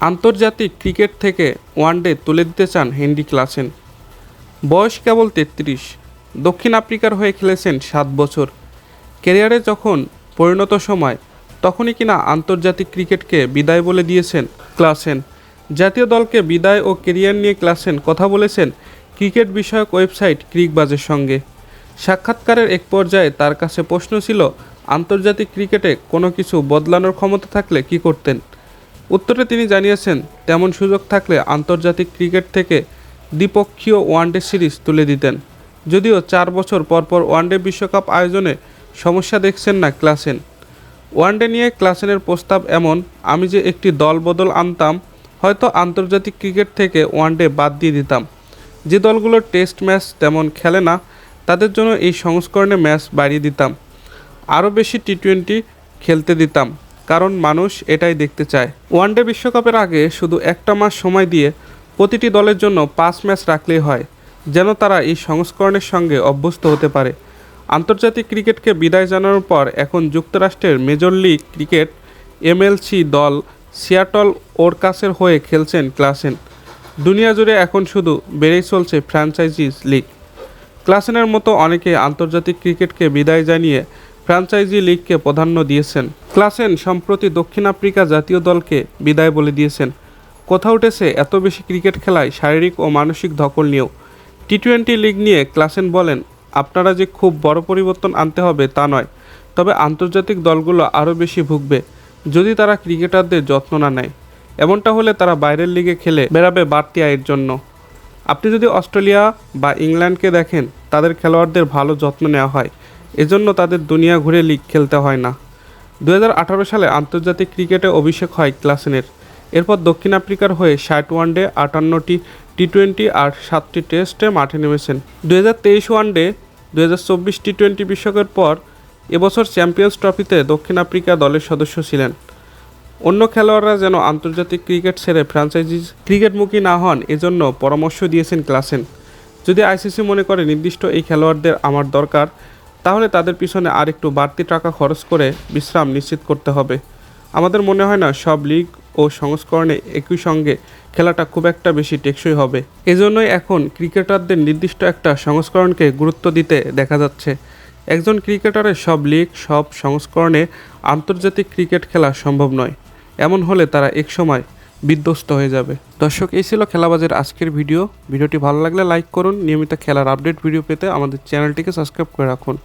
আন্তর্জাতিক ক্রিকেট থেকে ওয়ানডে তুলে দিতে চান হেনরি ক্লাসেন। বয়স কেবল ৩৩। দক্ষিণ আফ্রিকার হয়ে খেলেছেন ৭ বছর। ক্যারিয়ারে যখন পরিণত সময়, তখনই কিনা আন্তর্জাতিক ক্রিকেটকে বিদায় বলে দিয়েছেন ক্লাসেন। জাতীয় দলকে বিদায় ও ক্যারিয়ার নিয়ে ক্লাসেন কথা বলেছেন ক্রিকেট বিষয়ক ওয়েবসাইট ক্রিকবাজের সঙ্গে। সাক্ষাৎকারের এক পর্যায়ে তার কাছে প্রশ্ন ছিল, আন্তর্জাতিক ক্রিকেটে কোনো কিছু বদলানোর ক্ষমতা থাকলে কী করতেন। উত্তরে তিনি জানিয়েছেন, তেমন সুযোগ থাকলে আন্তর্জাতিক ক্রিকেট থেকে দ্বিপক্ষীয় ওয়ানডে সিরিজ তুলে দিতেন। যদিও ৪ বছর পরপর ওয়ানডে বিশ্বকাপ আয়োজনে সমস্যা দেখছেন না ক্লাসেন। ওয়ানডে নিয়ে ক্লাসেনের প্রস্তাব এমন, আমি যে একটি দল বদল আনতাম, হয়তো আন্তর্জাতিক ক্রিকেট থেকে ওয়ানডে বাদ দিয়ে দিতাম। যে দলগুলো টেস্ট ম্যাচ তেমন খেলে না, তাদের জন্য এই সংস্করণে ম্যাচ বাড়িয়ে দিতাম, আরও বেশি টি-20 খেলতে দিতাম, কারণ মানুষ এটাই দেখতে চায়। ওয়ানডে বিশ্বকাপের আগে শুধু একটা মাস সময় দিয়ে প্রতিটি দলের জন্য ৫ ম্যাচ রাখলেই হয়, যেন তারা এই সংস্করণের সঙ্গে অভ্যস্ত হতে পারে। আন্তর্জাতিক ক্রিকেটকে বিদায় জানানোর পর এখন যুক্তরাষ্ট্রের মেজর লিগ ক্রিকেট এমএলসি দল সিয়াটল ওরকাসের হয়ে খেলছেন ক্লাসেন। দুনিয়া জুড়ে এখন শুধু বেড়েই চলছে ফ্র্যাঞ্চাইজিস লিগ। ক্লাসেনের মতো অনেকে আন্তর্জাতিক ক্রিকেটকে বিদায় জানিয়ে ফ্র্যাঞ্চাইজি লিগকে প্রাধান্য দিয়েছেন। ক্লাসেন সম্প্রতি দক্ষিণ আফ্রিকা জাতীয় দলকে বিদায় বলে দিয়েছেন। কথা উঠেছে এত বেশি ক্রিকেট খেলায় শারীরিক ও মানসিক ধকল নিয়েও। টি-20 লিগ নিয়ে ক্লাসেন বলেন, আপনারা যে খুব বড় পরিবর্তন আনতে হবে তা নয়, তবে আন্তর্জাতিক দলগুলো আরও বেশি ভুগবে যদি তারা ক্রিকেটারদের যত্ন না নেয়। এমনটা হলে তারা বাইরের লিগে খেলে বেড়াবে বাড়তি আয়ের জন্য। আপনি যদি অস্ট্রেলিয়া বা ইংল্যান্ডকে দেখেন, তাদের খেলোয়াড়দের ভালো যত্ন নেওয়া হয়, এজন্য তাদের দুনিয়া ঘুরে লিগ খেলতে হয় না। ২০১৮ সালে আন্তর্জাতিক ক্রিকেটে অভিষেক হয় ক্লাসেনের। এরপর দক্ষিণ আফ্রিকার হয়ে ৬০ ওয়ানডে, ৫৮টি টি-20 আর ৭টি টেস্টে মাঠে নেমেছেন। ২০২৩ ওয়ানডে, ২০২৪ টি-20 বিশ্বকাপের পর এবছর চ্যাম্পিয়ন্স ট্রফিতে দক্ষিণ আফ্রিকা দলের সদস্য ছিলেন। অন্য খেলোয়াড়রা যেন আন্তর্জাতিক ক্রিকেট ছেড়ে ফ্র্যাঞ্চাইজি ক্রিকেটমুখী না হন, এজন্য পরামর্শ দিয়েছেন ক্লাসেন। যদি আইসিসি মনে করে নির্দিষ্ট এই খেলোয়াড়দের আমার দরকার, তাহলে তাদের পিছনে আর একটু বাড়তি টাকা খরচ করে বিশ্রাম নিশ্চিত করতে হবে। আমাদের মনে হয় না সব লিগ ও সংস্করণে একই সঙ্গে খেলাটা খুব একটা বেশি টেকসই হবে। এজন্যই এখন ক্রিকেটারদের নির্দিষ্ট একটা সংস্করণকে গুরুত্ব দিতে দেখা যাচ্ছে। একজন ক্রিকেটারের সব লিগ, সব সংস্করণে আন্তর্জাতিক ক্রিকেট খেলা সম্ভব নয়। এমন হলে তারা একসময় বিধ্বস্ত হয়ে যাবে। দর্শক, এই ছিল খেলাবাজের আজকের ভিডিওটি ভালো লাগলে লাইক করুন। নিয়মিত খেলার আপডেট ভিডিও পেতে আমাদের চ্যানেলটিকে সাবস্ক্রাইব করে রাখুন।